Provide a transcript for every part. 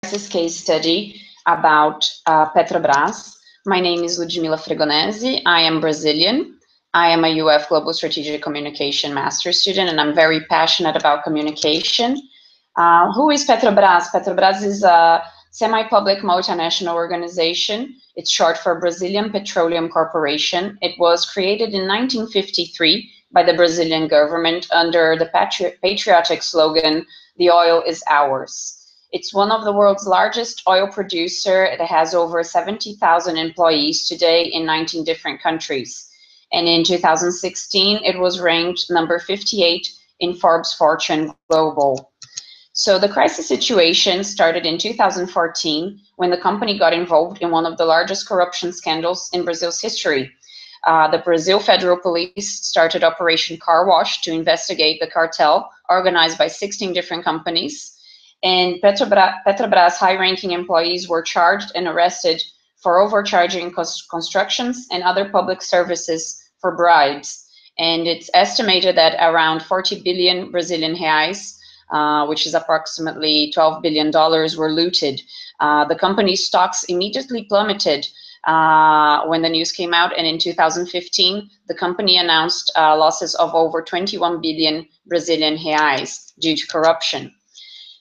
crisis case study about Petrobras. My name is Ludmilla Fregonesi. I am Brazilian. I am a UF Global Strategic Communication Master's student, and I'm very passionate about communication. Who is Petrobras? Petrobras is a semi-public multinational organization. It's short for Brazilian Petroleum Corporation. It was created in 1953 by the Brazilian government under the patriotic slogan, "The oil is ours." It's one of the world's largest oil producer. It has over 70,000 employees today in 19 different countries. And in 2016, it was ranked number 58 in Forbes Fortune Global. So the crisis situation started in 2014 when the company got involved in one of the largest corruption scandals in Brazil's history. The Brazil Federal Police started Operation Car Wash to investigate the cartel organized by 16 different companies. And Petrobras high-ranking employees were charged and arrested for overcharging constructions and other public services for bribes. And it's estimated that around 40 billion Brazilian reais, which is approximately $12 billion, were looted. The company's stocks immediately plummeted when the news came out, and in 2015, the company announced losses of over 21 billion Brazilian reais due to corruption.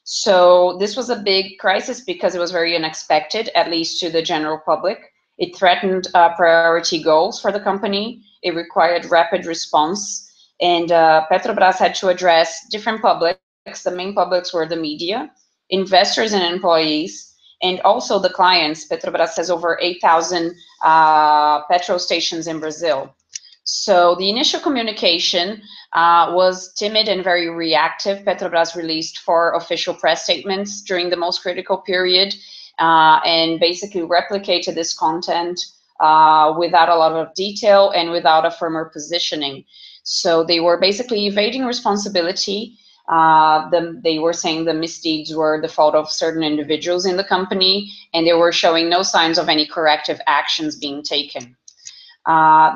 So this was a big crisis because it was very unexpected, at least to the general public. It threatened priority goals for the company. It required rapid response, and Petrobras had to address different publics. The main publics were the media, investors and employees, and also the clients. Petrobras has over 8,000 petrol stations in Brazil. So the initial communication was timid and very reactive. Petrobras released 4 official press statements during the most critical period and basically replicated this content without a lot of detail and without a firmer positioning. So they were basically evading responsibility. They were saying the misdeeds were the fault of certain individuals in the company, and they were showing no signs of any corrective actions being taken.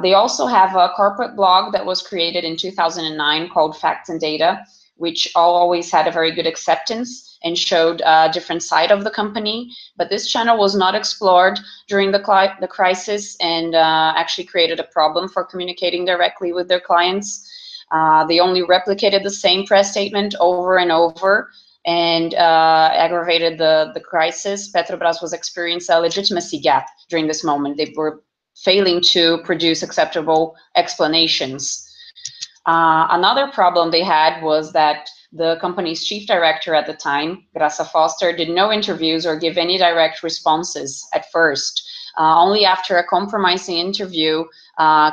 They also have a corporate blog that was created in 2009 called Facts and Data, which always had a very good acceptance and showed a different side of the company. But this channel was not explored during the crisis and actually created a problem for communicating directly with their clients. They only replicated the same press statement over and over and aggravated the crisis. Petrobras was experiencing a legitimacy gap during this moment. They were failing to produce acceptable explanations. Another problem they had was that the company's chief director at the time, Graça Foster, did no interviews or give any direct responses at first. Only after a compromising interview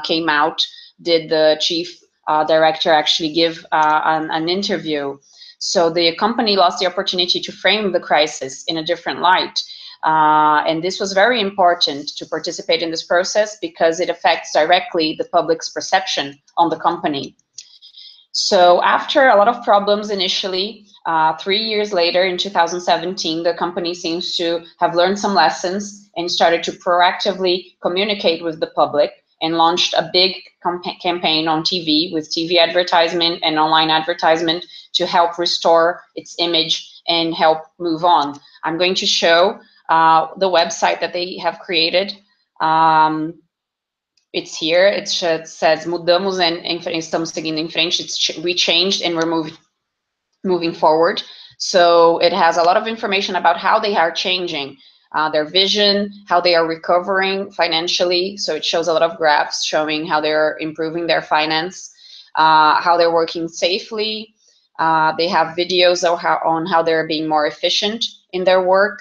came out did the chief director actually give an interview. So the company lost the opportunity to frame the crisis in a different light. And this was very important to participate in this process because it affects directly the public's perception on the company. So after a lot of problems initially, 3 years later in 2017, the company seems to have learned some lessons and started to proactively communicate with the public and launched a big campaign on TV with TV advertisement and online advertisement to help restore its image and help move on. I'm going to show the website that they have created. It's here. It says "Mudamos and estamos seguindo em frente." We changed and we're moving forward. So it has a lot of information about how they are changing their vision, how they are recovering financially. So it shows a lot of graphs showing how they're improving their finance, how they're working safely. They have videos on how they're being more efficient in their work.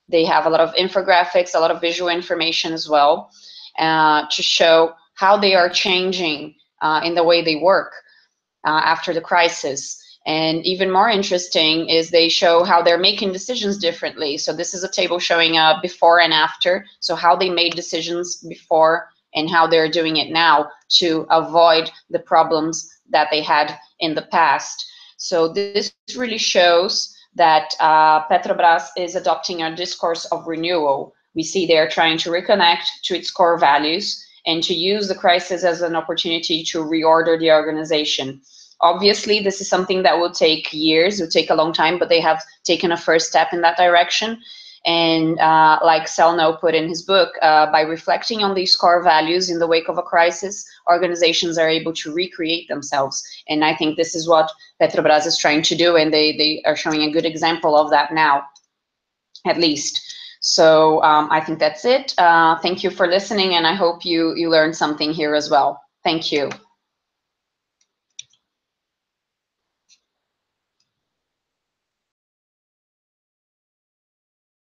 They have a lot of infographics, a lot of visual information as well to show how they are changing in the way they work after the crisis. And even more interesting is they show how they're making decisions differently. So this is a table showing before and after, so how they made decisions before and how they're doing it now to avoid the problems that they had in the past. So this really shows that Petrobras is adopting a discourse of renewal. We see they're trying to reconnect to its core values and to use the crisis as an opportunity to reorder the organization. Obviously, this is something that will take years, will take a long time, but they have taken a first step in that direction. And like Selno put in his book, by reflecting on these core values in the wake of a crisis, organizations are able to recreate themselves. And I think this is what Petrobras is trying to do, and they are showing a good example of that now, at least. So I think that's it. Thank you for listening, and I hope you learned something here as well. Thank you.